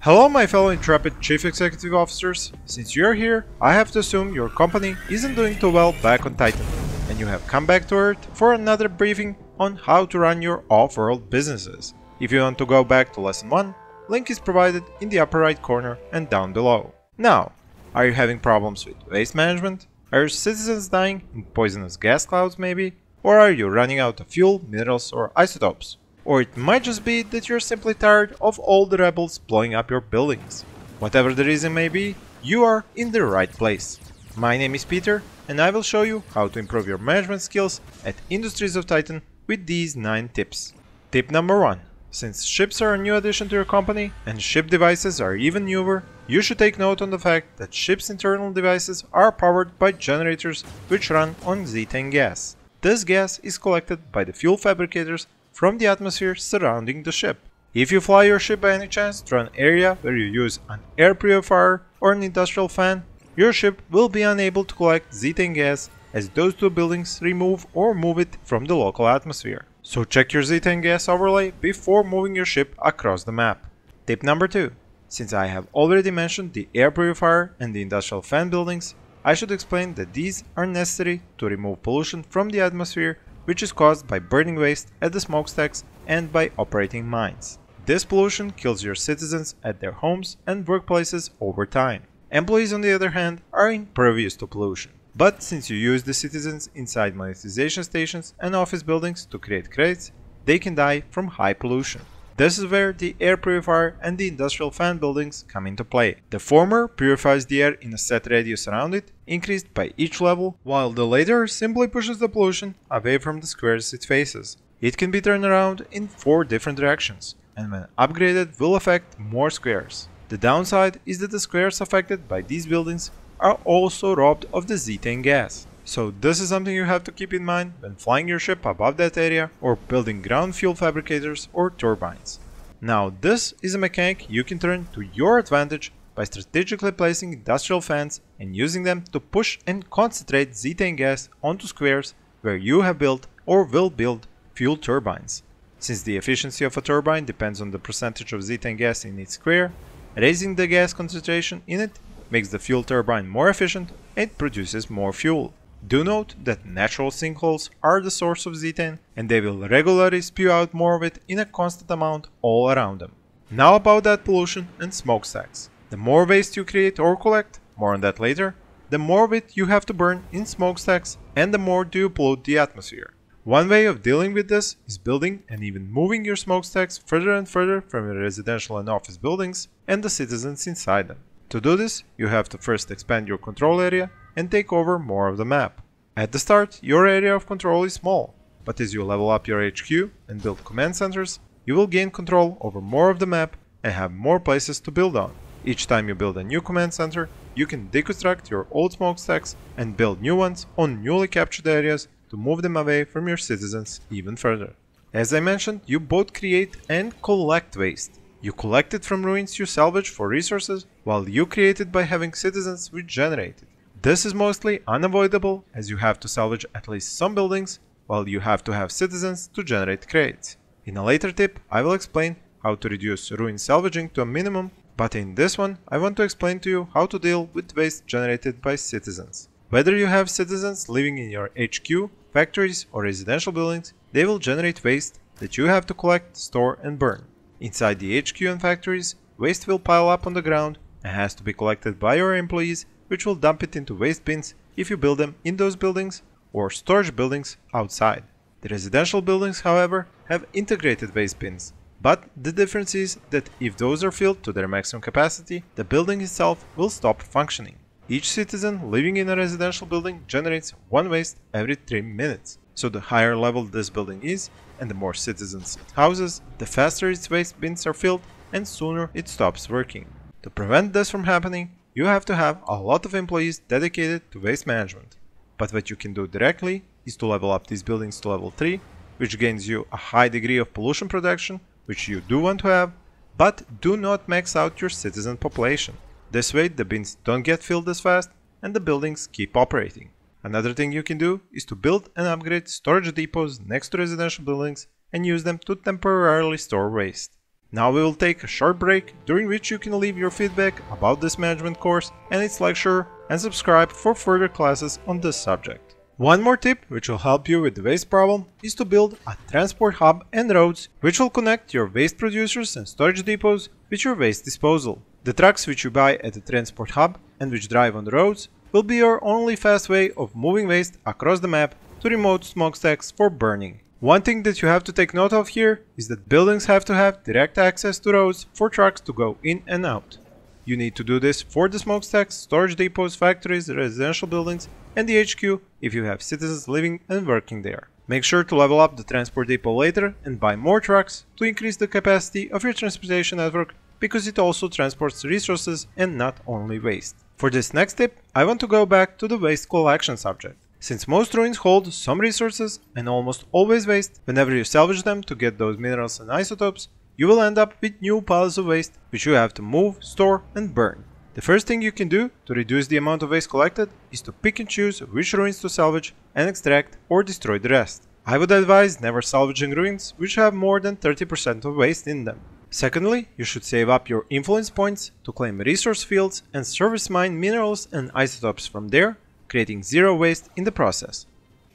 Hello my fellow intrepid chief executive officers. Since you're here, I have to assume your company isn't doing too well back on Titan, and you have come back to Earth for another briefing on how to run your off-world businesses. If you want to go back to lesson 1, link is provided in the upper right corner and down below. Now, are you having problems with waste management? Are your citizens dying in poisonous gas clouds maybe? Or are you running out of fuel, minerals or isotopes? Or it might just be that you're simply tired of all the rebels blowing up your buildings. Whatever the reason may be, you are in the right place. My name is Peter and I will show you how to improve your management skills at Industries of Titan with these 9 tips. Tip number 1. Since ships are a new addition to your company and ship devices are even newer, you should take note on the fact that ships' internal devices are powered by generators which run on Xethane gas. This gas is collected by the fuel fabricators from the atmosphere surrounding the ship. If you fly your ship by any chance through an area where you use an air purifier or an industrial fan, your ship will be unable to collect Xethane gas as those two buildings remove or move it from the local atmosphere. So check your Xethane gas overlay before moving your ship across the map. Tip number 2. Since I have already mentioned the air purifier and the industrial fan buildings, I should explain that these are necessary to remove pollution from the atmosphere which is caused by burning waste at the smokestacks and by operating mines. This pollution kills your citizens at their homes and workplaces over time. Employees on the other hand are impervious to pollution. But since you use the citizens inside monetization stations and office buildings to create credits, they can die from high pollution. This is where the air purifier and the industrial fan buildings come into play. The former purifies the air in a set radius around it, increased by each level, while the latter simply pushes the pollution away from the squares it faces. It can be turned around in 4 different directions, and when upgraded will affect more squares. The downside is that the squares affected by these buildings are also robbed of the Xethane gas. So this is something you have to keep in mind when flying your ship above that area or building ground fuel fabricators or turbines. Now this is a mechanic you can turn to your advantage by strategically placing industrial fans and using them to push and concentrate Xethane gas onto squares where you have built or will build fuel turbines. Since the efficiency of a turbine depends on the percentage of Xethane gas in each square, raising the gas concentration in it makes the fuel turbine more efficient and produces more fuel. Do note that natural sinkholes are the source of Xethane and they will regularly spew out more of it in a constant amount all around them. Now about that pollution and smokestacks. The more waste you create or collect, more on that later, the more of it you have to burn in smokestacks and the more do you pollute the atmosphere. One way of dealing with this is building and even moving your smokestacks further and further from your residential and office buildings and the citizens inside them. To do this, you have to first expand your control area and take over more of the map. At the start, your area of control is small, but as you level up your HQ and build command centers, you will gain control over more of the map and have more places to build on. Each time you build a new command center, you can deconstruct your old smokestacks and build new ones on newly captured areas to move them away from your citizens even further. As I mentioned, you both create and collect waste. You collect it from ruins you salvage for resources, while you create it by having citizens regenerate it. This is mostly unavoidable as you have to salvage at least some buildings, while you have to have citizens to generate credits. In a later tip, I will explain how to reduce ruin salvaging to a minimum, but in this one, I want to explain to you how to deal with waste generated by citizens. Whether you have citizens living in your HQ, factories or residential buildings, they will generate waste that you have to collect, store and burn. Inside the HQ and factories, waste will pile up on the ground and has to be collected by your employees, which will dump it into waste bins if you build them in those buildings or storage buildings outside. The residential buildings, however, have integrated waste bins, but the difference is that if those are filled to their maximum capacity, the building itself will stop functioning. Each citizen living in a residential building generates 1 waste every 3 minutes. So the higher level this building is, and the more citizens it houses, the faster its waste bins are filled and sooner it stops working. To prevent this from happening, you have to have a lot of employees dedicated to waste management. But what you can do directly is to level up these buildings to level 3, which gains you a high degree of pollution protection, which you do want to have, but do not max out your citizen population. This way the bins don't get filled as fast and the buildings keep operating. Another thing you can do is to build and upgrade storage depots next to residential buildings and use them to temporarily store waste. Now we will take a short break, during which you can leave your feedback about this management course and its lecture, and subscribe for further classes on this subject. One more tip which will help you with the waste problem is to build a transport hub and roads which will connect your waste producers and storage depots with your waste disposal. The trucks which you buy at the transport hub and which drive on the roads will be your only fast way of moving waste across the map to remote smokestacks for burning. One thing that you have to take note of here is that buildings have to have direct access to roads for trucks to go in and out. You need to do this for the smokestacks, storage depots, factories, residential buildings, and the HQ if you have citizens living and working there. Make sure to level up the transport depot later and buy more trucks to increase the capacity of your transportation network, because it also transports resources and not only waste. For this next tip, I want to go back to the waste collection subject. Since most ruins hold some resources and almost always waste, whenever you salvage them to get those minerals and isotopes, you will end up with new piles of waste which you have to move, store and burn. The first thing you can do to reduce the amount of waste collected is to pick and choose which ruins to salvage and extract or destroy the rest. I would advise never salvaging ruins which have more than 30% of waste in them. Secondly, you should save up your influence points to claim resource fields and service mine minerals and isotopes from there, creating zero waste in the process.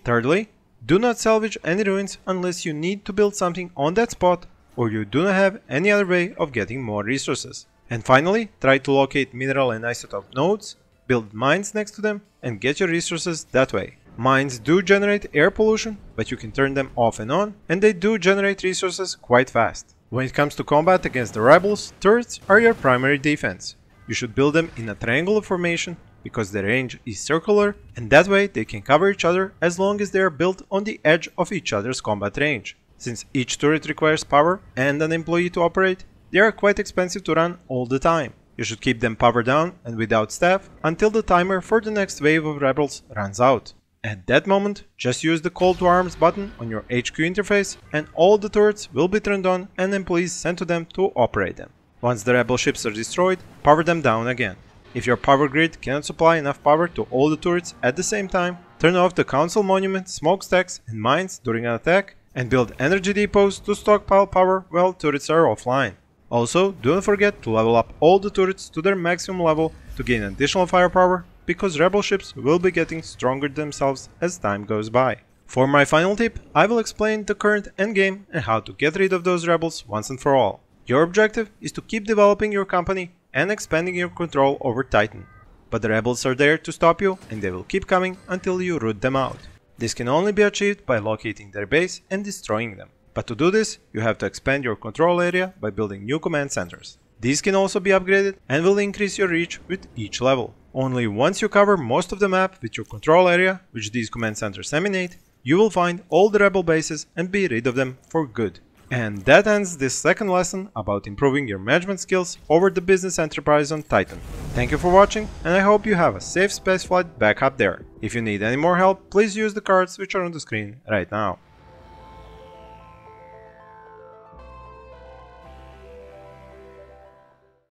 Thirdly, do not salvage any ruins unless you need to build something on that spot or you do not have any other way of getting more resources. And finally, try to locate mineral and isotope nodes, build mines next to them and get your resources that way. Mines do generate air pollution, but you can turn them off and on, and they do generate resources quite fast. When it comes to combat against the rebels, turrets are your primary defense. You should build them in a triangular formation because the range is circular, and that way they can cover each other as long as they are built on the edge of each other's combat range. Since each turret requires power and an employee to operate, they are quite expensive to run all the time. You should keep them powered down and without staff until the timer for the next wave of rebels runs out. At that moment, just use the call to arms button on your HQ interface and all the turrets will be turned on and employees sent to them to operate them. Once the rebel ships are destroyed, power them down again. If your power grid cannot supply enough power to all the turrets at the same time, turn off the council monument, smokestacks and mines during an attack and build energy depots to stockpile power while turrets are offline. Also, do not forget to level up all the turrets to their maximum level to gain additional firepower, because rebel ships will be getting stronger themselves as time goes by. For my final tip, I will explain the current endgame and how to get rid of those rebels once and for all. Your objective is to keep developing your company and expanding your control over Titan. But the rebels are there to stop you and they will keep coming until you root them out. This can only be achieved by locating their base and destroying them. But to do this, you have to expand your control area by building new command centers. These can also be upgraded and will increase your reach with each level. Only once you cover most of the map with your control area, which these command centers emanate, you will find all the rebel bases and be rid of them for good. And that ends this second lesson about improving your management skills over the business enterprise on Titan. Thank you for watching, and I hope you have a safe spaceflight back up there. If you need any more help, please use the cards which are on the screen right now.